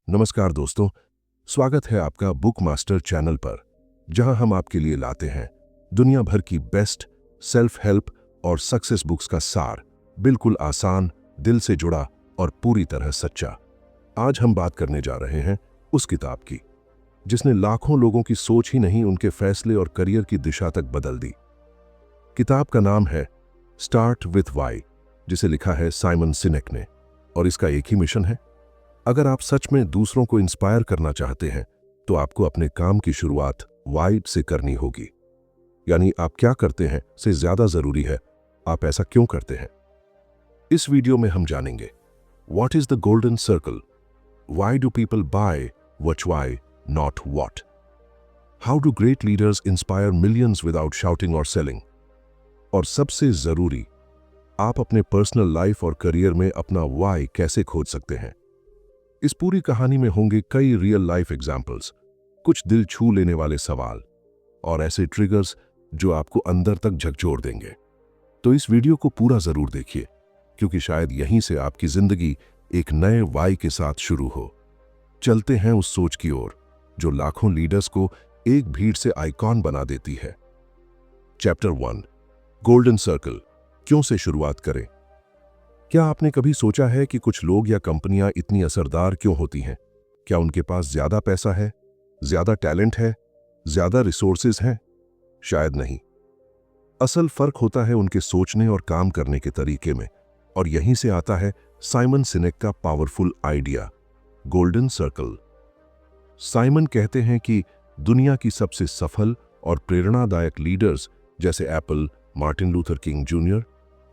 नमस्कार दोस्तों, स्वागत है आपका बुक मास्टर चैनल पर, जहां हम आपके लिए लाते हैं दुनिया भर की बेस्ट सेल्फ हेल्प और सक्सेस बुक्स का सार, बिल्कुल आसान, दिल से जुड़ा और पूरी तरह सच्चा। आज हम बात करने जा रहे हैं उस किताब की जिसने लाखों लोगों की सोच ही नहीं, उनके फैसले और करियर की दिशा तक बदल दी। किताब का नाम है स्टार्ट विथ वाई, जिसे लिखा है साइमन सिनेक ने, और इसका एक ही मिशन है। अगर आप सच में दूसरों को इंस्पायर करना चाहते हैं तो आपको अपने काम की शुरुआत वाई से करनी होगी। यानी आप क्या करते हैं से ज्यादा जरूरी है आप ऐसा क्यों करते हैं। इस वीडियो में हम जानेंगे what is the golden circle, why do people buy what why not what, how do great leaders inspire millions without shouting और सेलिंग, और सबसे जरूरी, आप अपने पर्सनल लाइफ और करियर में अपना वाई कैसे खोज सकते हैं। इस पूरी कहानी में होंगे कई रियल लाइफ एग्जाम्पल्स, कुछ दिल छू लेने वाले सवाल और ऐसे ट्रिगर्स जो आपको अंदर तक झकझोर देंगे। तो इस वीडियो को पूरा जरूर देखिए, क्योंकि शायद यहीं से आपकी जिंदगी एक नए वाई के साथ शुरू हो। चलते हैं उस सोच की ओर जो लाखों लीडर्स को एक भीड़ से आइकॉन बना देती है। चैप्टर 1, गोल्डन सर्कल, क्यों से शुरुआत करें। क्या आपने कभी सोचा है कि कुछ लोग या कंपनियां इतनी असरदार क्यों होती हैं? क्या उनके पास ज्यादा पैसा है, ज्यादा टैलेंट है, ज्यादा रिसोर्सेज हैं? शायद नहीं। असल फर्क होता है उनके सोचने और काम करने के तरीके में, और यहीं से आता है साइमन सिनेक का powerful idea, golden circle. Simon कहते हैं कि दुनिया की सबसे सफल और प्रेरणादायक लीडर्स जैसे Apple, Martin Luther king junior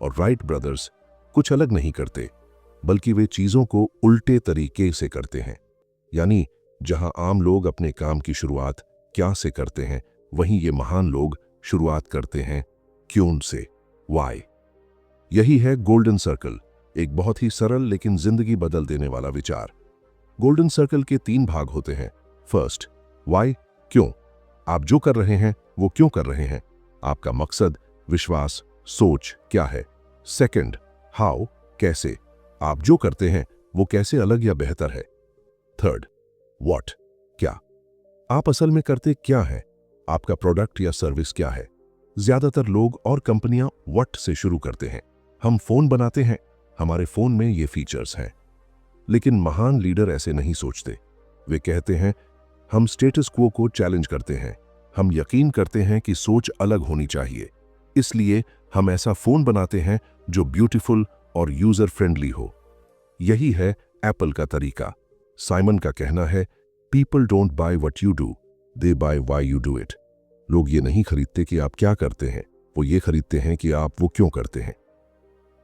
और राइट ब्रदर्स कुछ अलग नहीं करते, बल्कि वे चीजों को उल्टे तरीके से करते हैं। यानी जहां आम लोग अपने काम की शुरुआत क्या से करते हैं, वहीं ये महान लोग शुरुआत करते हैं क्यों से, वाई। यही है गोल्डन सर्कल, एक बहुत ही सरल लेकिन जिंदगी बदल देने वाला विचार। गोल्डन सर्कल के 3 भाग होते हैं। फर्स्ट, वाई, क्यों। आप जो कर रहे हैं वो क्यों कर रहे हैं, आपका मकसद, विश्वास, सोच क्या है। सेकंड, हाउ, कैसे, आप जो करते हैं वो कैसे अलग या बेहतर है। थर्ड, व्हाट, क्या, आप असल में करते क्या हैं, आपका प्रोडक्ट या सर्विस क्या है। ज्यादातर लोग और कंपनियां व्हाट से शुरू करते हैं। हम फोन बनाते हैं, हमारे फोन में ये फीचर्स हैं। लेकिन महान लीडर ऐसे नहीं सोचते। वे कहते हैं हम स्टेटस क्वो को चैलेंज करते हैं, हम यकीन करते हैं कि सोच अलग होनी चाहिए, इसलिए हम ऐसा फोन बनाते हैं जो ब्यूटीफुल और यूजर फ्रेंडली हो। यही है एप्पल का तरीका। साइमन का कहना है people don't buy what you do, they buy why you do it. लोग ये नहीं खरीदते कि आप क्या करते हैं, वो ये खरीदते हैं कि आप वो क्यों करते हैं।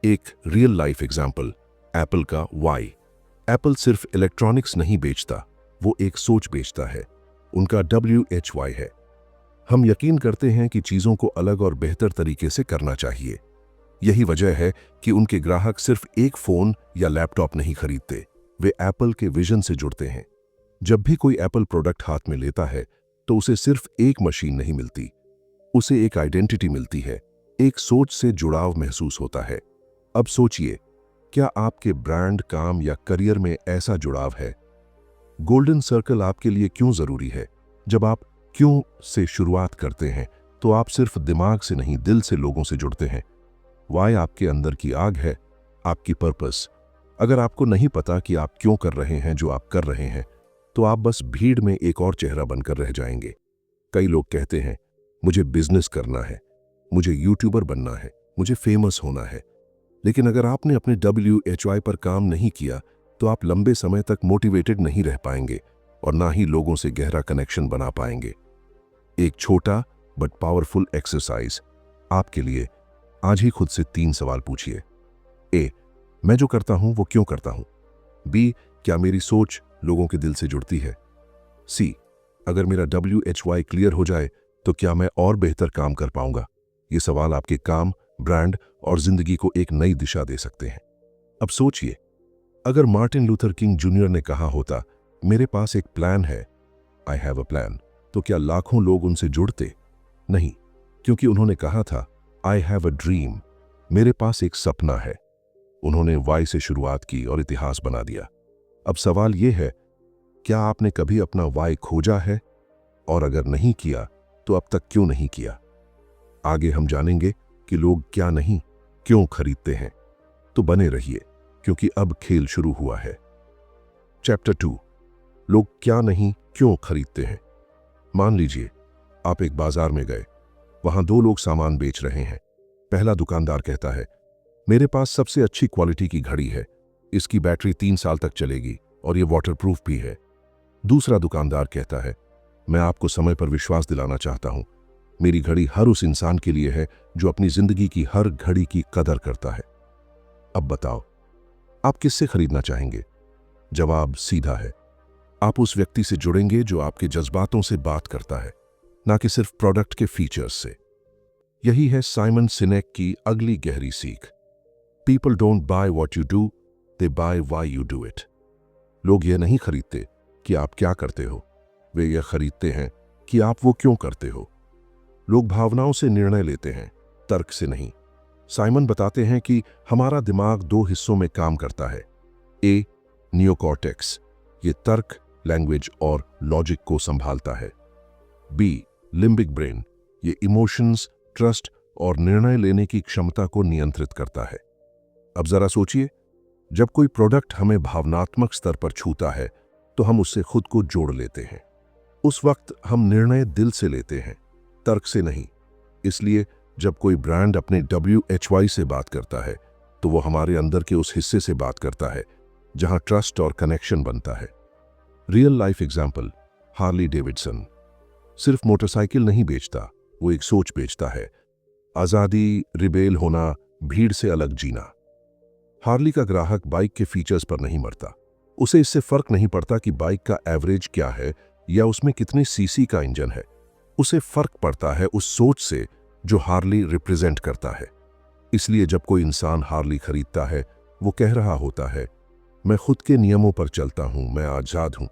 एक रियल लाइफ एग्जाम्पल, एप्पल का वाई। एप्पल सिर्फ इलेक्ट्रॉनिक्स नहीं बेचता, वो एक सोच बेचता है। उनका WHY है, हम यकीन करते हैं कि चीजों को अलग और बेहतर तरीके से करना चाहिए। यही वजह है कि उनके ग्राहक सिर्फ एक फोन या लैपटॉप नहीं खरीदते, वे एप्पल के विजन से जुड़ते हैं। जब भी कोई एप्पल प्रोडक्ट हाथ में लेता है तो उसे सिर्फ एक मशीन नहीं मिलती, उसे एक आइडेंटिटी मिलती है, एक सोच से जुड़ाव महसूस होता है। अब सोचिए, क्या आपके ब्रांड, काम या करियर में ऐसा जुड़ाव है। गोल्डन सर्कल आपके लिए क्यों जरूरी है। जब आप क्यों से शुरुआत करते हैं तो आप सिर्फ दिमाग से नहीं, दिल से लोगों से जुड़ते हैं। वाई आपके अंदर की आग है, आपकी पर्पस। अगर आपको नहीं पता कि आप क्यों कर रहे हैं जो आप कर रहे हैं, तो आप बस भीड़ में एक और चेहरा बनकर रह जाएंगे। कई लोग कहते हैं मुझे बिजनेस करना है, मुझे यूट्यूबर बनना है, मुझे फेमस होना है। लेकिन अगर आपने अपने WHY पर काम नहीं किया तो आप लंबे समय तक मोटिवेटेड नहीं रह पाएंगे और ना ही लोगों से गहरा कनेक्शन बना पाएंगे। एक छोटा बट पावरफुल एक्सरसाइज आपके लिए। आज ही खुद से 3 सवाल पूछिए। ए, मैं जो करता हूं वो क्यों करता हूं। बी, क्या मेरी सोच लोगों के दिल से जुड़ती है। सी, अगर मेरा WHY क्लियर हो जाए तो क्या मैं और बेहतर काम कर पाऊंगा। ये सवाल आपके काम, ब्रांड और जिंदगी को एक नई दिशा दे सकते हैं। अब सोचिए, अगर मार्टिन लूथर किंग जूनियर ने कहा होता मेरे पास एक प्लान है, आई हैव अ प्लान, तो क्या लाखों लोग उनसे जुड़ते? नहीं, क्योंकि उन्होंने कहा था आई हैव अ ड्रीम, मेरे पास एक सपना है। उन्होंने वाई से शुरुआत की और इतिहास बना दिया। अब सवाल यह है, क्या आपने कभी अपना वाई खोजा है? और अगर नहीं किया तो अब तक क्यों नहीं किया? आगे हम जानेंगे कि लोग क्या नहीं, क्यों खरीदते हैं। तो बने रहिए, क्योंकि अब खेल शुरू हुआ है। चैप्टर 2, लोग क्या नहीं, क्यों खरीदते हैं। मान लीजिए आप एक बाजार में गए। वहां दो लोग सामान बेच रहे हैं। पहला दुकानदार कहता है, मेरे पास सबसे अच्छी क्वालिटी की घड़ी है, इसकी बैटरी 3 साल तक चलेगी और ये वाटरप्रूफ भी है। दूसरा दुकानदार कहता है, मैं आपको समय पर विश्वास दिलाना चाहता हूं, मेरी घड़ी हर उस इंसान के लिए है जो अपनी जिंदगी की हर घड़ी की कदर करता है। अब बताओ, आप किससे खरीदना चाहेंगे? जवाब सीधा है, आप उस व्यक्ति से जुड़ेंगे जो आपके जज्बातों से बात करता है, ना कि सिर्फ प्रोडक्ट के फीचर्स से। यही है साइमन सिनेक की अगली गहरी सीख। People don't buy what you do, they buy why you do it. लोग यह नहीं खरीदते कि आप क्या करते हो, वे यह खरीदते हैं कि आप वो क्यों करते हो। लोग भावनाओं से निर्णय लेते हैं, तर्क से नहीं। साइमन बताते हैं कि हमारा दिमाग 2 हिस्सों में काम करता है। ए, नियोकॉर्टेक्स, ये तर्क, लैंग्वेज और लॉजिक को संभालता है। बी, लिम्बिक ब्रेन, ये इमोशंस, ट्रस्ट और निर्णय लेने की क्षमता को नियंत्रित करता है। अब जरा सोचिए, जब कोई प्रोडक्ट हमें भावनात्मक स्तर पर छूता है तो हम उससे खुद को जोड़ लेते हैं। उस वक्त हम निर्णय दिल से लेते हैं, तर्क से नहीं। इसलिए जब कोई ब्रांड अपने WHY से बात करता है तो वो हमारे अंदर के उस हिस्से से बात करता है जहां ट्रस्ट और कनेक्शन बनता है। Real life example, Harley Davidson सिर्फ मोटरसाइकिल नहीं बेचता, वो एक सोच बेचता है। आजादी, रिबेल होना, भीड़ से अलग जीना। हार्ली का ग्राहक बाइक के फीचर्स पर नहीं मरता। उसे इससे फर्क नहीं पड़ता कि बाइक का एवरेज क्या है या उसमें कितने सीसी का इंजन है। उसे फर्क पड़ता है उस सोच से जो हार्ली रिप्रेजेंट करता है। इसलिए जब कोई इंसान हार्ली खरीदता है, वो कह रहा होता है, मैं खुद के नियमों पर चलता हूं, मैं आजाद हूं।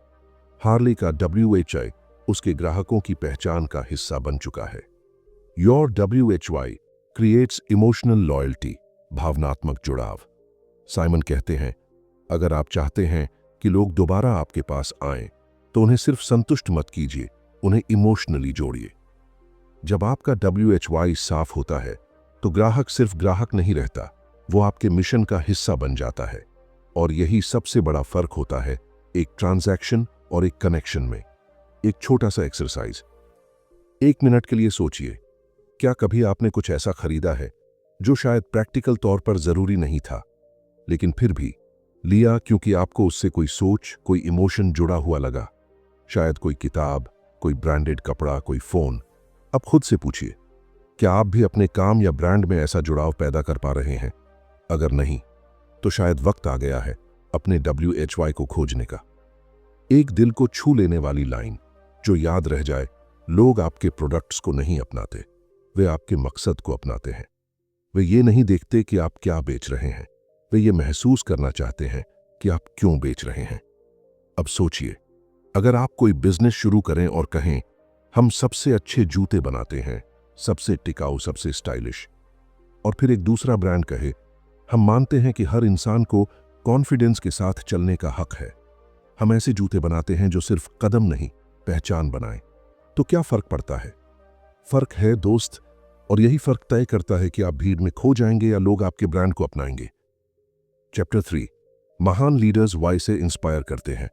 हार्ली का WHY उसके ग्राहकों की पहचान का हिस्सा बन चुका है। Your WHY creates emotional loyalty, भावनात्मक जुड़ाव। साइमन कहते हैं, अगर आप चाहते हैं कि लोग दोबारा आपके पास आएं, तो उन्हें सिर्फ संतुष्ट मत कीजिए, उन्हें इमोशनली जोड़िए। जब आपका WHY साफ होता है तो ग्राहक सिर्फ ग्राहक नहीं रहता, वो आपके मिशन का हिस्सा बन जाता है। और यही सबसे बड़ा फर्क होता है एक ट्रांजैक्शन और एक कनेक्शन में। एक छोटा सा एक्सरसाइज, 1 मिनट के लिए सोचिए, क्या कभी आपने कुछ ऐसा खरीदा है जो शायद प्रैक्टिकल तौर पर जरूरी नहीं था, लेकिन फिर भी लिया क्योंकि आपको उससे कोई सोच, कोई इमोशन जुड़ा हुआ लगा? शायद कोई किताब, कोई ब्रांडेड कपड़ा, कोई फोन। अब खुद से पूछिए, क्या आप भी अपने काम या ब्रांड में ऐसा जुड़ाव पैदा कर पा रहे हैं? अगर नहीं, तो शायद वक्त आ गया है अपने WHY को खोजने का। एक दिल को छू लेने वाली लाइन जो याद रह जाए, लोग आपके प्रोडक्ट्स को नहीं अपनाते, वे आपके मकसद को अपनाते हैं। वे ये नहीं देखते कि आप क्या बेच रहे हैं, वे ये महसूस करना चाहते हैं कि आप क्यों बेच रहे हैं। अब सोचिए, अगर आप कोई बिजनेस शुरू करें और कहें, हम सबसे अच्छे जूते बनाते हैं, सबसे टिकाऊ, सबसे स्टाइलिश, और फिर एक दूसरा ब्रांड कहे, हम मानते हैं कि हर इंसान को कॉन्फिडेंस के साथ चलने का हक है, हम ऐसे जूते बनाते हैं जो सिर्फ कदम नहीं, पहचान बनाएं। तो क्या फर्क पड़ता है? फर्क है दोस्त, और यही फर्क तय करता है कि आप भीड़ में खो जाएंगे या लोग आपके ब्रांड को अपनाएंगे। चैप्टर 3, महान लीडर्स वाई से इंस्पायर करते हैं।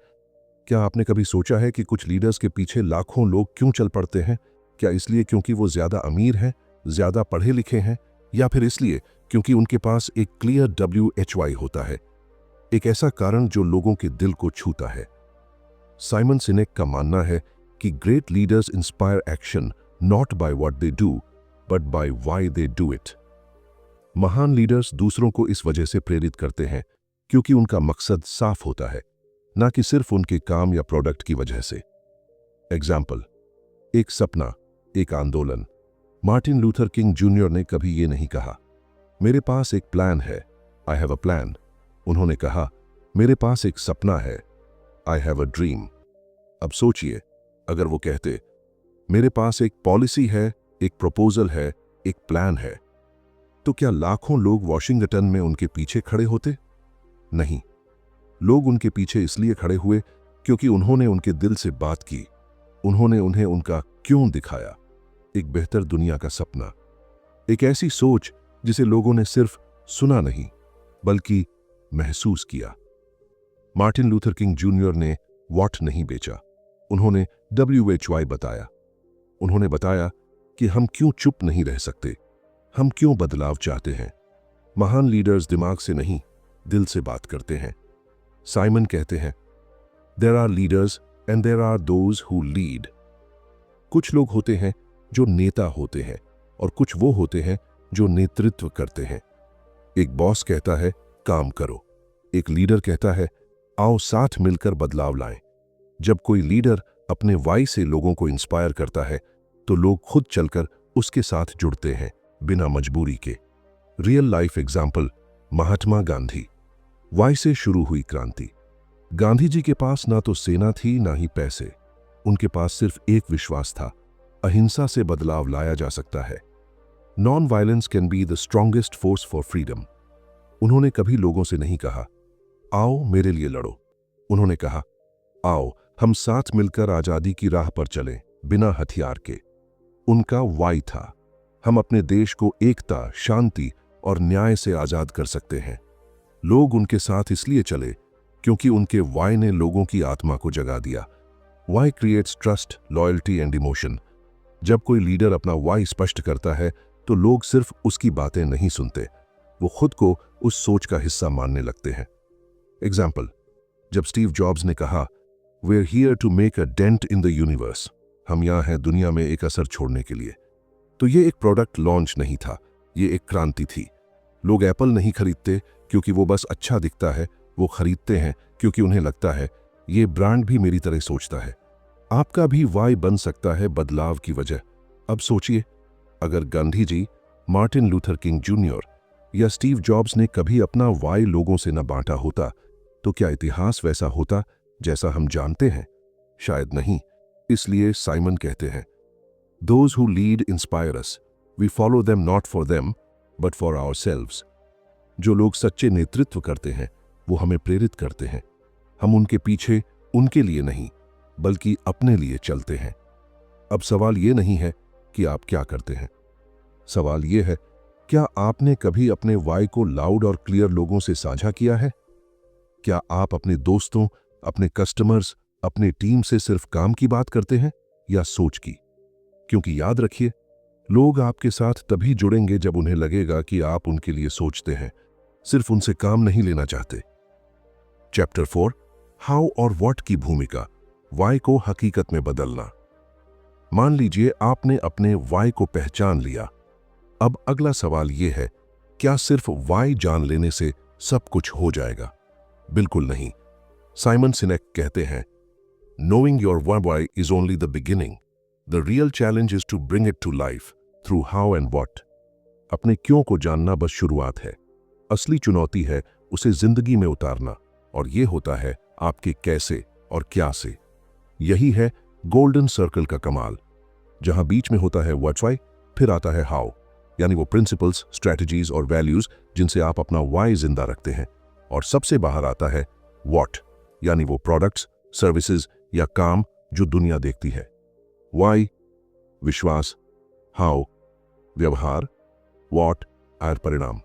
क्या आपने कभी सोचा है कि कुछ लीडर्स के पीछे लाखों लोग क्यों चल पड़ते हैं? क्या इसलिए क्योंकि वो ज्यादा अमीर हैं, ज्यादा पढ़े लिखे हैं, या फिर इसलिए क्योंकि उनके पास एक क्लियर WHY होता है? एक ऐसा कारण जो लोगों के दिल को छूता है। साइमन सिनेक का मानना है कि great leaders inspire action not by what they do but by why they do it. महान लीडर्स दूसरों को इस वजह से प्रेरित करते हैं क्योंकि उनका मकसद साफ होता है, ना कि सिर्फ उनके काम या प्रोडक्ट की वजह से। एग्जाम्पल, एक सपना, एक आंदोलन। मार्टिन लूथर किंग जूनियर ने कभी ये नहीं कहा, मेरे पास एक प्लान है, आई हैव अ प्लान। उन्होंने कहा, मेरे पास एक सपना है, आई हैव अ ड्रीम। अब सोचिए, अगर वो कहते, मेरे पास एक पॉलिसी है, एक प्रपोजल है, एक प्लान है, तो क्या लाखों लोग वॉशिंगटन में उनके पीछे खड़े होते? नहीं, लोग उनके पीछे इसलिए खड़े हुए क्योंकि उन्होंने उनके दिल से बात की, उन्होंने उन्हें उनका क्यों दिखाया। एक बेहतर दुनिया का सपना, एक ऐसी सोच जिसे लोगों ने सिर्फ सुना नहीं बल्कि महसूस किया। मार्टिन लूथर किंग जूनियर ने वॉट नहीं बेचा, उन्होंने WHY बताया। उन्होंने बताया कि हम क्यों चुप नहीं रह सकते, हम क्यों बदलाव चाहते हैं। महान लीडर्स दिमाग से नहीं, दिल से बात करते हैं। साइमन कहते हैं, there are leaders and there are those who lead. कुछ लोग होते हैं जो नेता होते हैं और कुछ वो होते हैं जो नेतृत्व करते हैं। एक बॉस कहता है काम करो, एक लीडर कहता है आओ साथ मिलकर बदलाव लाएं। जब कोई लीडर अपने वाई से लोगों को इंस्पायर करता है तो लोग खुद चलकर उसके साथ जुड़ते हैं बिना मजबूरी के। Real life example, Mahatma Gandhi. Y से शुरू हुई क्रांति। गांधी जी के पास ना तो सेना थी ना ही पैसे, उनके पास सिर्फ एक विश्वास था, अहिंसा से बदलाव लाया जा सकता है। Non violence can be the strongest force for freedom. उन्होंने कभी लोगों से नहीं कहा आओ मेरे लिए लड़ो, उन्होंने कहा आओ हम साथ मिलकर आजादी की राह पर चलें बिना हथियार के। उनका वाई था, हम अपने देश को एकता, शांति और न्याय से आजाद कर सकते हैं। लोग उनके साथ इसलिए चले क्योंकि उनके वाई ने लोगों की आत्मा को जगा दिया। Why creates trust, loyalty and emotion. जब कोई लीडर अपना वाई स्पष्ट करता है तो लोग सिर्फ उसकी बातें नहीं सुनते, वो खुद को उस सोच का हिस्सा मानने लगते हैं। एग्जाम्पल, जब स्टीव जॉब्स ने कहा we are here to make a dent in the universe, हम यहाँ हैं दुनिया में एक असर छोड़ने के लिए, तो ये एक प्रोडक्ट लॉन्च नहीं था, ये एक क्रांति थी। लोग एप्पल नहीं खरीदते क्योंकि वो बस अच्छा दिखता है, वो खरीदते हैं क्योंकि उन्हें लगता है ये ब्रांड भी मेरी तरह सोचता है। आपका भी वाई बन सकता है बदलाव की वजह। अब सोचिए, अगर Gandhi ji, Martin Luther king junior या स्टीव जॉब्स ने कभी अपना वाई लोगों से न बांटा होता तो क्या इतिहास वैसा होता जैसा हम जानते हैं? शायद नहीं। इसलिए साइमन कहते हैं, those who lead inspire us, we follow them not for them but for ourselves. जो लोग सच्चे नेतृत्व करते हैं वो हमें प्रेरित करते हैं। हम उनके पीछे उनके लिए नहीं बल्कि अपने लिए चलते हैं। अब सवाल ये नहीं है कि आप क्या करते हैं, सवाल ये है क्या आपने कभी अपने वाई को लाउड और क्लियर लोगों से साझा किया है? क्या आप अपने दोस्तों, अपने कस्टमर्स, अपने टीम से सिर्फ काम की बात करते हैं या सोच की? क्योंकि याद रखिए, लोग आपके साथ तभी जुड़ेंगे जब उन्हें लगेगा कि आप उनके लिए सोचते हैं, सिर्फ उनसे काम नहीं लेना चाहते। चैप्टर 4, हाउ और व्हाट की भूमिका, वाई को हकीकत में बदलना। मान लीजिए आपने अपने वाई को पहचान लिया। अब अगला सवाल यह है, क्या सिर्फ वाई जान लेने से सब कुछ हो जाएगा? बिल्कुल नहीं। साइमन सिनेक कहते हैं, knowing your why is only the beginning, the real challenge is to bring it to life through how and what. अपने क्यों को जानना बस शुरुआत है, असली चुनौती है उसे जिंदगी में उतारना, और यह होता है आपके कैसे और क्या से। यही है गोल्डन सर्कल का कमाल, जहां बीच में होता है व्हाट्स वाई, फिर आता है हाउ, यानी वो प्रिंसिपल्स, स्ट्रैटेजीज और वैल्यूज जिनसे आप अपना वाई जिंदा रखते हैं, और सबसे बाहर आता है व्हाट, यानी वो प्रोडक्ट्स, सर्विसेज या काम जो दुनिया देखती है। वाई विश्वास, हाउ व्यवहार, व्हाट आयर परिणाम।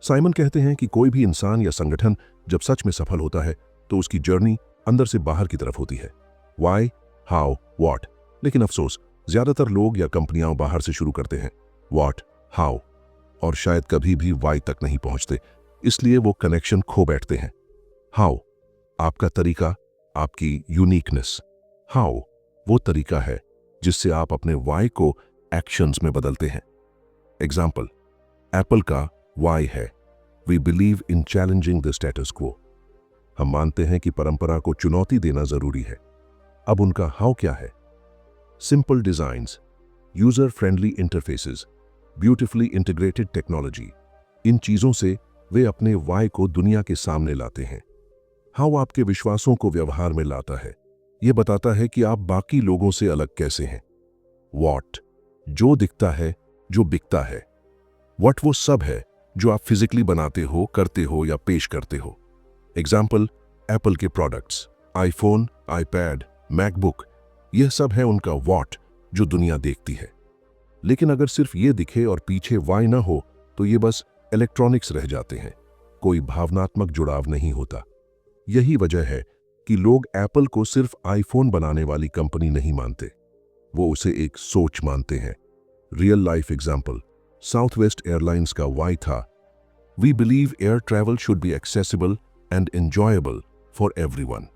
साइमन कहते हैं कि कोई भी इंसान या संगठन जब सच में सफल होता है तो उसकी जर्नी अंदर से बाहर की तरफ होती है, वाई, हाउ, व्हाट। लेकिन अफसोस, ज्यादातर लोग या कंपनियां बाहर से शुरू करते हैं, व्हाट, हाउ, और शायद कभी भी वाई तक नहीं पहुंचते, इसलिए वो कनेक्शन खो बैठते हैं। हाउ, आपका तरीका, आपकी यूनिकनेस। हाउ, वो तरीका है जिससे आप अपने वाई को एक्शंस में बदलते हैं। एग्जाम्पल, एप्पल का वाई है, we believe in challenging the status quo. हम मानते हैं कि परंपरा को चुनौती देना जरूरी है। अब उनका हाउ क्या है? Simple designs, user friendly interfaces, beautifully integrated technology. इन चीजों से वे अपने वाई को दुनिया के सामने लाते हैं। हाउ आपके विश्वासों को व्यवहार में लाता है, यह बताता है कि आप बाकी लोगों से अलग कैसे हैं। व्हाट, जो दिखता है, जो बिकता है। व्हाट वो सब है जो आप फिजिकली बनाते हो, करते हो या पेश करते हो। एग्जाम्पल, एप्पल के प्रोडक्ट्स, आईफोन, आईपैड, मैकबुक, यह सब है उनका व्हाट जो दुनिया देखती है। लेकिन अगर सिर्फ ये दिखे और पीछे वाई ना हो तो ये बस इलेक्ट्रॉनिक्स रह जाते हैं, कोई भावनात्मक जुड़ाव नहीं होता। यही वजह है कि लोग एप्पल को सिर्फ आईफोन बनाने वाली कंपनी नहीं मानते, वो उसे एक सोच मानते हैं। Real life example, Southwest Airlines का वाई था, we believe air travel should be accessible and enjoyable for everyone.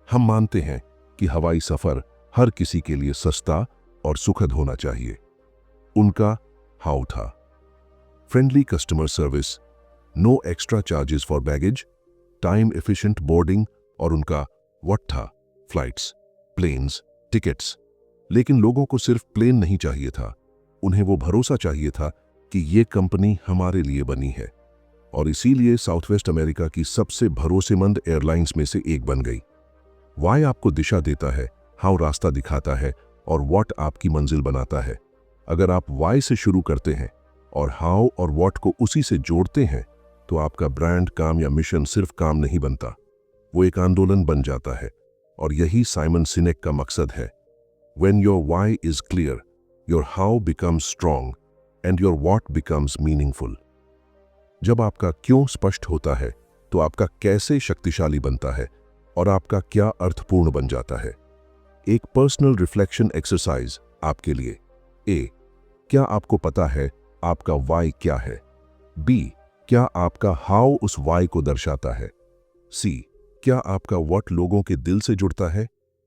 हम मानते हैं कि हवाई सफर हर किसी के लिए सस्ता और सुखद होना चाहिए। उनका हाउ था, friendly customer service, no extra charges for baggage, time efficient boarding, और उनका व्हाट था, फ्लाइट्स, प्लेन्स, टिकट्स। लेकिन लोगों को सिर्फ प्लेन नहीं चाहिए था, उन्हें वो भरोसा चाहिए था कि ये कंपनी हमारे लिए बनी है। और इसीलिए साउथवेस्ट अमेरिका की सबसे भरोसेमंद एयरलाइंस में से एक बन गई। वाई आपको दिशा देता है, हाउ रास्ता दिखाता है, और व्हाट आपकी मंजिल बनाता है। अगर आप वाई से शुरू करते हैं और हाउ और व्हाट को उसी से जोड़ते हैं तो आपका ब्रांड, काम या मिशन सिर्फ काम नहीं बनता, वो एक आंदोलन बन जाता है। और यही साइमन सिनेक का मकसद है। When your why is clear, your how becomes strong and your what becomes meaningful. जब आपका क्यों स्पष्ट होता है तो आपका कैसे शक्तिशाली बनता है और आपका क्या अर्थपूर्ण बन जाता है। एक पर्सनल रिफ्लेक्शन एक्सरसाइज आपके लिए। ए, क्या आपको पता है आपका वाई क्या है? बी, क्या आपका हाउ उस वाई को दर्शाता है? सी, क्या आपका व्हाट लोगों के दिल से जुड़ता है?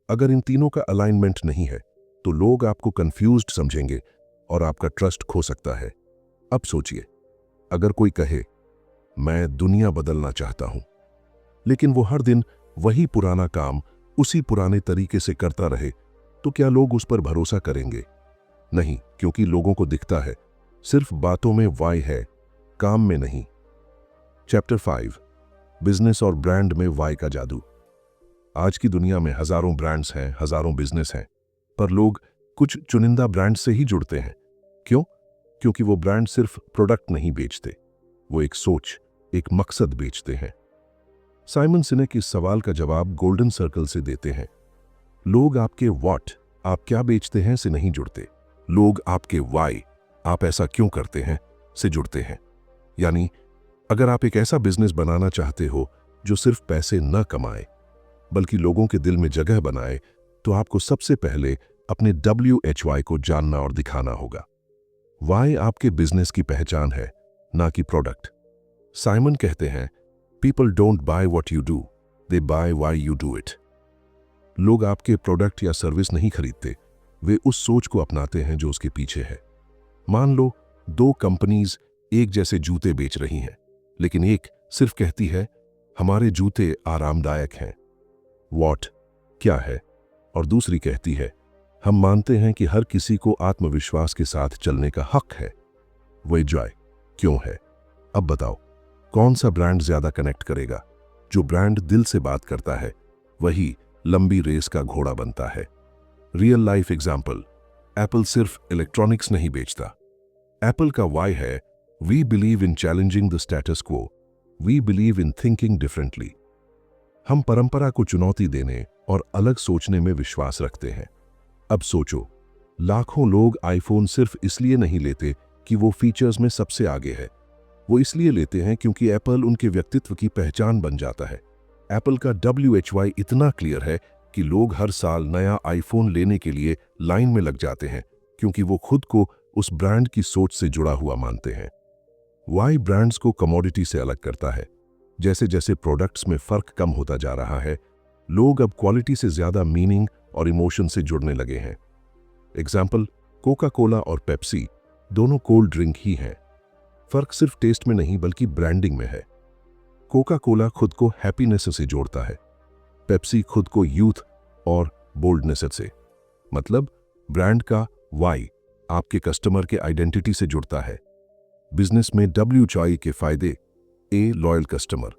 अगर इन तीनों का अलाइनमेंट नहीं है तो लोग आपको कंफ्यूज्ड समझेंगे और आपका ट्रस्ट खो सकता है। अब सोचिए, अगर कोई कहे मैं दुनिया बदलना चाहता हूं, लेकिन वो हर दिन वही पुराना काम उसी पुराने तरीके से करता रहे, तो क्या लोग उस पर भरोसा करेंगे? नहीं, क्योंकि लोगों को दिखता है सिर्फ बातों में वाई है, काम में नहीं। चैप्टर 5, बिजनेस और ब्रांड में वाई का जादू। आज की दुनिया में हजारों ब्रांड्स हैं, हजारों बिजनेस हैं, पर लोग कुछ चुनिंदा ब्रांड से ही जुड़ते हैं। क्यों? क्योंकि वो ब्रांड सिर्फ प्रोडक्ट नहीं बेचते, वो एक सोच, एक मकसद बेचते हैं। साइमन सिनेक इस सवाल का जवाब गोल्डन सर्कल से देते हैं। लोग आपके व्हाट, आप क्या बेचते हैं, से नहीं जुड़ते, लोग आपके वाई, आप ऐसा क्यों करते हैं, से जुड़ते हैं। यानी अगर आप एक ऐसा बिजनेस बनाना चाहते हो जो सिर्फ पैसे न कमाए बल्कि लोगों के दिल में जगह बनाए, तो आपको सबसे पहले अपने WHY को जानना और दिखाना होगा। वाई आपके बिजनेस की पहचान है, ना कि प्रोडक्ट। साइमन कहते हैं, people don't buy what you do, they buy why you do it. लोग आपके प्रोडक्ट या सर्विस नहीं खरीदते, वे उस सोच को अपनाते हैं जो उसके पीछे है। मान लो दो कंपनीज एक जैसे जूते बेच रही हैं, लेकिन एक सिर्फ कहती है हमारे जूते आरामदायक हैं, व्हाट क्या है, और दूसरी कहती है हम मानते हैं कि हर किसी को आत्मविश्वास के साथ चलने का हक है, वह जॉय क्यों है। अब बताओ कौन सा ब्रांड ज्यादा कनेक्ट करेगा? जो ब्रांड दिल से बात करता है वही लंबी रेस का घोड़ा बनता है। रियल लाइफ एग्जाम्पल, एप्पल सिर्फ इलेक्ट्रॉनिक्स नहीं बेचता। एप्पल का वाई है we believe in challenging the status quo, we believe in thinking differently. हम परंपरा को चुनौती देने और अलग सोचने में विश्वास रखते हैं। अब सोचो, लाखों लोग आईफोन सिर्फ इसलिए नहीं लेते कि वो फीचर्स में सबसे आगे है, वो इसलिए लेते हैं क्योंकि एप्पल उनके व्यक्तित्व की पहचान बन जाता है। एप्पल का WHY इतना क्लियर है कि लोग हर साल नया आईफोन लेने के लिए लाइन में लग जाते हैं, क्योंकि वो खुद को उस ब्रांड की सोच से जुड़ा हुआ मानते हैं। वाई ब्रांड्स को कमोडिटी से अलग करता है। जैसे जैसे प्रोडक्ट्स में फर्क कम होता जा रहा है, लोग अब क्वालिटी से ज्यादा मीनिंग और इमोशन से जुड़ने लगे हैं। एग्जाम्पल, कोका कोला और पेप्सी दोनों कोल्ड ड्रिंक ही हैं। फर्क सिर्फ टेस्ट में नहीं बल्कि ब्रांडिंग में है। कोका कोला खुद को हैप्पीनेस से जोड़ता है, पेप्सी खुद को यूथ और बोल्डनेस से। मतलब ब्रांड का वाई आपके कस्टमर के आइडेंटिटी से जुड़ता है। बिजनेस में WHY के फायदे। ए, लॉयल कस्टमर।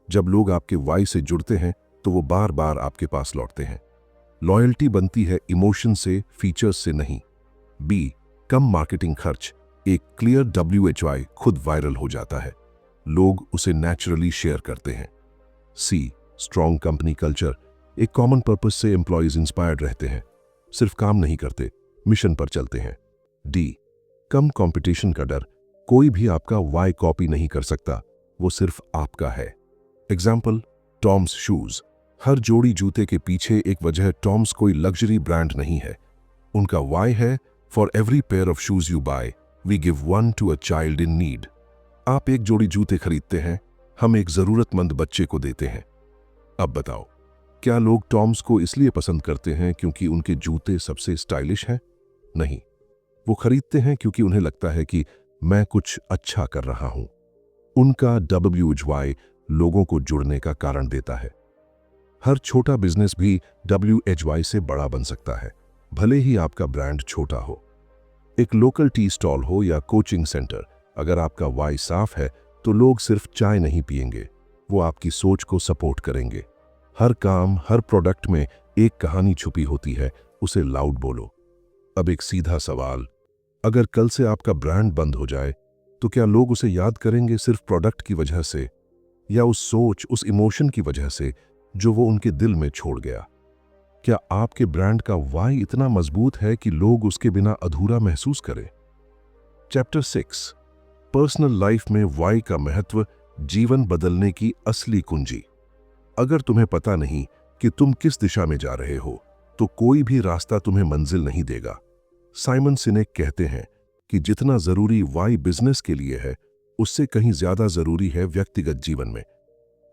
जब लोग आपके वाई से जुड़ते हैं तो वो बार बार आपके पास लौटते हैं। लॉयल्टी बनती है इमोशन से, फीचर्स से नहीं। बी, कम मार्केटिंग खर्च। एक क्लियर WHY खुद वायरल हो जाता है, लोग उसे नेचुरली शेयर करते हैं। सी, स्ट्रॉन्ग कंपनी कल्चर। एक कॉमन पर्पस से एम्प्लॉयज इंस्पायर्ड रहते हैं, सिर्फ काम नहीं करते, मिशन पर चलते हैं। डी, कम कंपटीशन का डर, कोई भी आपका वाई कॉपी नहीं कर सकता, वो सिर्फ आपका है। Example, Tom's shoes. हर जोड़ी जूते के पीछे एक वजह टॉम्स कोई लग्जरी ब्रांड नहीं है। उनका वाई है, for every pair of shoes you buy we give one to a child in need. आप एक जोड़ी जूते खरीदते हैं, हम एक जरूरतमंद बच्चे को देते हैं। अब बताओ, क्या लोग टॉम्स को इसलिए पसंद करते हैं क्योंकि उनके जूते सबसे स्टाइलिश हैं? नहीं, वो खरीदते हैं क्योंकि उन्हें लगता है कि मैं कुछ अच्छा कर रहा हूं। उनका WHY लोगों को जुड़ने का कारण देता है। हर छोटा बिजनेस भी WHY से बड़ा बन सकता है, भले ही आपका ब्रांड छोटा हो। एक लोकल टी स्टॉल हो या कोचिंग सेंटर, अगर आपका वाई साफ है तो लोग सिर्फ चाय नहीं पिएंगे, वो आपकी सोच को सपोर्ट करेंगे। हर काम, हर प्रोडक्ट में एक कहानी छुपी होती है, उसे लाउड बोलो। अब एक सीधा सवाल, अगर कल से आपका ब्रांड बंद हो जाए तो क्या लोग उसे याद करेंगे सिर्फ प्रोडक्ट की वजह से, या उस सोच, उस इमोशन की वजह से जो वो उनके दिल में छोड़ गया? क्या आपके ब्रांड का वाई इतना मजबूत है कि लोग उसके बिना अधूरा महसूस करें? चैप्टर 6, पर्सनल लाइफ में वाई का महत्व, जीवन बदलने की असली कुंजी। अगर तुम्हें पता नहीं कि तुम किस दिशा में जा रहे हो तो कोई भी रास्ता तुम्हें मंजिल नहीं देगा। साइमन सिनेक कहते हैं कि जितना जरूरी वाई बिजनेस के लिए है, उससे कहीं ज्यादा जरूरी है व्यक्तिगत जीवन में।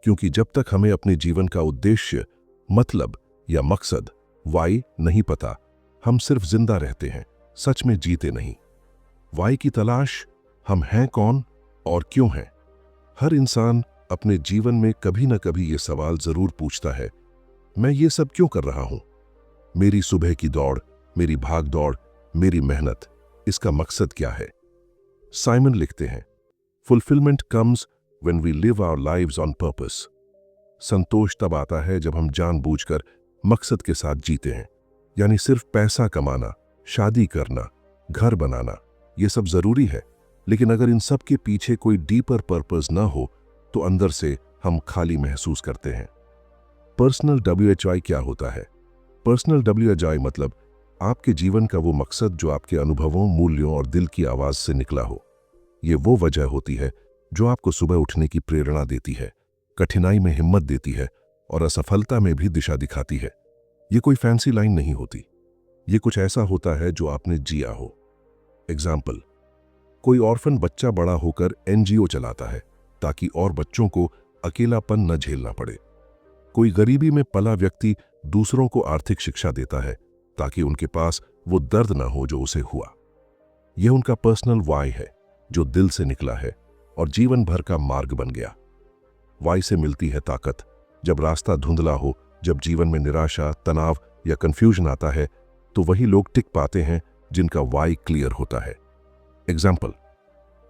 क्योंकि जब तक हमें अपने जीवन का उद्देश्य, मतलब या मकसद, वाई नहीं पता, हम सिर्फ जिंदा रहते हैं, सच में जीते नहीं। वाई की तलाश, हम हैं कौन और क्यों हैं। हर इंसान अपने जीवन में कभी न कभी ये सवाल जरूर पूछता है, मैं ये सब क्यों कर रहा हूं? मेरी सुबह की दौड़, मेरी भाग दौड़, मेरी मेहनत, इसका मकसद क्या है? साइमन लिखते हैं, fulfilment comes when we live our lives on purpose. संतोष तब आता है जब हम जानबूझकर मकसद के साथ जीते हैं। यानी सिर्फ पैसा कमाना, शादी करना, घर बनाना, ये सब जरूरी है, लेकिन अगर इन सब के पीछे कोई डीपर पर्पस ना हो तो अंदर से हम खाली महसूस करते हैं। पर्सनल WHI क्या होता है? पर्सनल WHI मतलब आपके जीवन का वो मकसद जो आपके अनुभवों, मूल्यों और दिल की आवाज से निकला हो। ये वो वजह होती है जो आपको सुबह उठने की प्रेरणा देती है, कठिनाई में हिम्मत देती है और असफलता में भी दिशा दिखाती है। ये कोई फैंसी लाइन नहीं होती, ये कुछ ऐसा होता है जो आपने जिया हो। एग्जाम्पल, कोई ऑर्फन बच्चा बड़ा होकर NGO चलाता है ताकि और बच्चों को अकेलापन न झेलना पड़े। कोई गरीबी में पला व्यक्ति दूसरों को आर्थिक शिक्षा देता है ताकि उनके पास वो दर्द ना हो जो उसे हुआ। यह उनका पर्सनल वाई है जो दिल से निकला है और जीवन भर का मार्ग बन गया। वाई से मिलती है ताकत। जब रास्ता धुंधला हो, जब जीवन में निराशा, तनाव या कंफ्यूजन आता है, तो वही लोग टिक पाते हैं जिनका वाई क्लियर होता है। एग्जाम्पल,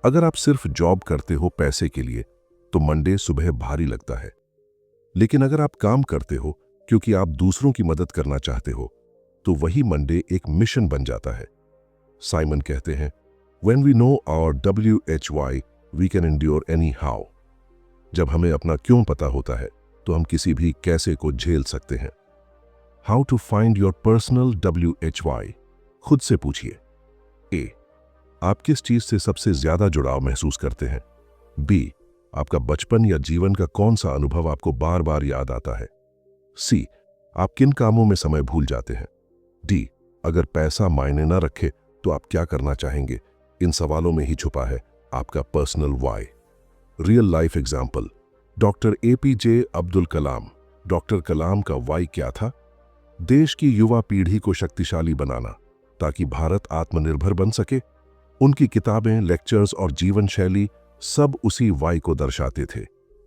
अगर आप सिर्फ जॉब करते हो पैसे के लिए तो मंडे सुबह भारी लगता है, लेकिन अगर आप काम करते हो क्योंकि आप दूसरों की मदद करना चाहते हो तो वही मंडे एक मिशन बन जाता है। साइमन कहते हैं, When we know our WHY, we can endure anyhow. जब हमें अपना क्यों पता होता है तो हम किसी भी कैसे को झेल सकते हैं। How to find your personal WHY? खुद से पूछिए। A, आप किस चीज से सबसे ज्यादा जुड़ाव महसूस करते हैं? B, आपका बचपन या जीवन का कौन सा अनुभव आपको बार बार याद आता है? C, आप किन कामों में समय भूल जाते हैं? D, अगर पैसा मायने न रखे तो आप क्या करना चाहेंगे? इन सवालों में ही छुपा है आपका personal why. Real life example, doctor APJ Abdul Kalam. Doctor Kalam का वाई क्या था? देश की युवा पीढ़ी को शक्तिशाली बनाना ताकि भारत आत्मनिर्भर बन सके। उनकी किताबें, लेक्चर्स और जीवन शैली सब उसी वाई को दर्शाते थे।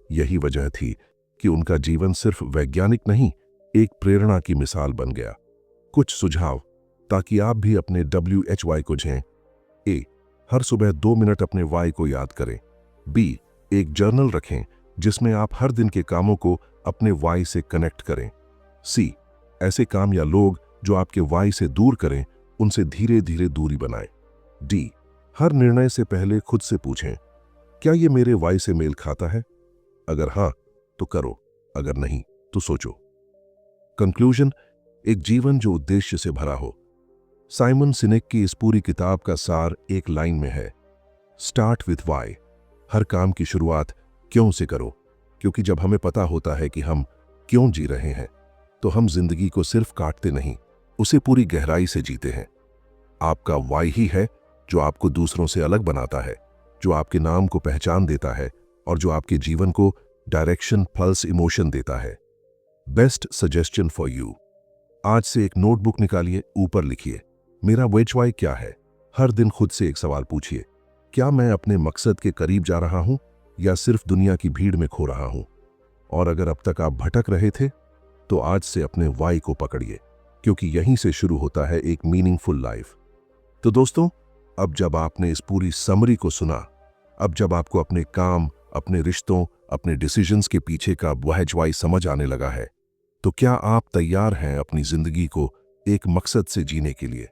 यही वजह थी कि उनका जीवन सिर्फ वैज्ञानिक नहीं, एक प्रेरणा की मिसाल बन गया। कुछ सुझाव ताकि आप भी अपने WHY को झें। A, हर सुबह 2 मिनट अपने वाई को याद करें। B, एक जर्नल रखें जिसमें आप हर दिन के कामों को अपने वाई से कनेक्ट करें। C, ऐसे काम या लोग जो आपके वाई से दूर करें, उनसे धीरे धीरे दूरी बनाएं। D, हर निर्णय से पहले खुद से पूछें, क्या ये मेरे वाई से मेल खाता है? अगर हाँ तो करो, अगर नहीं तो सोचो। कंक्लूजन, एक जीवन जो उद्देश्य से भरा हो। साइमन सिनेक की इस पूरी किताब का सार एक लाइन में है, स्टार्ट विथ वाई। हर काम की शुरुआत क्यों से करो, क्योंकि जब हमें पता होता है कि हम क्यों जी रहे हैं तो हम जिंदगी को सिर्फ काटते नहीं, उसे पूरी गहराई से जीते हैं। आपका वाई ही है जो आपको दूसरों से अलग बनाता है, जो आपके नाम को पहचान देता है और जो आपके जीवन को डायरेक्शन, पल्स, इमोशन देता है। बेस्ट सजेशन फॉर यू, आज से एक नोटबुक निकालिए, ऊपर लिखिए, मेरा वेज वाई क्या है। हर दिन खुद से एक सवाल पूछिए, क्या मैं अपने मकसद के करीब जा रहा हूं या सिर्फ दुनिया की भीड़ में खो रहा हूं। और अगर अब तक आप भटक रहे थे तो आज से अपने वाई को पकड़िए, क्योंकि यहीं से शुरू होता है एक मीनिंगफुल लाइफ। तो दोस्तों, अब जब आपने इस पूरी समरी को सुना, अब जब आपको अपने काम, अपने रिश्तों, अपने डिसीजंस के पीछे का वह वाई समझ आने लगा है, तो क्या आप तैयार हैं अपनी जिंदगी को एक मकसद से जीने के लिए।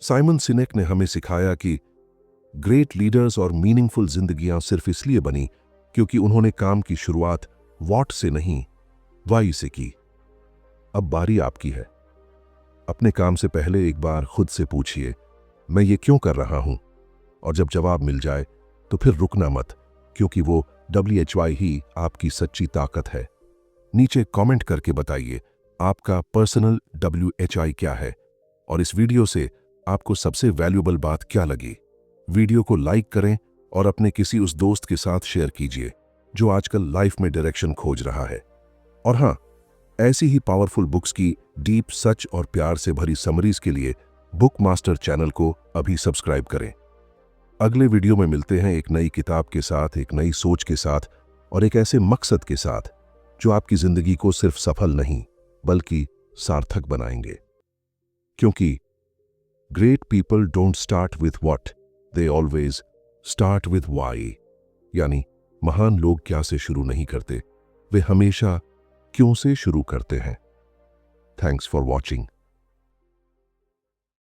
साइमन सिनेक ने हमें सिखाया कि ग्रेट लीडर्स और मीनिंगफुल जिंदगियां सिर्फ इसलिए बनी क्योंकि उन्होंने काम की शुरुआत व्हाट से नहीं, वाई से की। अब बारी आपकी है। अपने काम से पहले एक बार खुद से पूछिए, मैं ये क्यों कर रहा हूं। और जब जवाब मिल जाए तो फिर रुकना मत, क्योंकि वो WHY ही आपकी सच्ची ताकत है। नीचे कमेंट करके बताइए आपका पर्सनल WHI क्या है और इस वीडियो से आपको सबसे वैल्यूएबल बात क्या लगी। वीडियो को लाइक करें और अपने किसी उस दोस्त के साथ शेयर कीजिए जो आजकल लाइफ में डायरेक्शन खोज रहा है। और हाँ, ऐसी ही पावरफुल बुक्स की डीप, सच और प्यार से भरी समरीज के लिए बुक मास्टर चैनल को अभी सब्सक्राइब करें। अगले वीडियो में मिलते हैं एक नई किताब के साथ, एक नई सोच के साथ और एक ऐसे मकसद के साथ जो आपकी जिंदगी को सिर्फ सफल नहीं बल्कि सार्थक बनाएंगे। क्योंकि great people don't start with what, they always start with why. यानी महान लोग क्या से शुरू नहीं करते, वे हमेशा क्यों से शुरू करते हैं। Thanks for watching.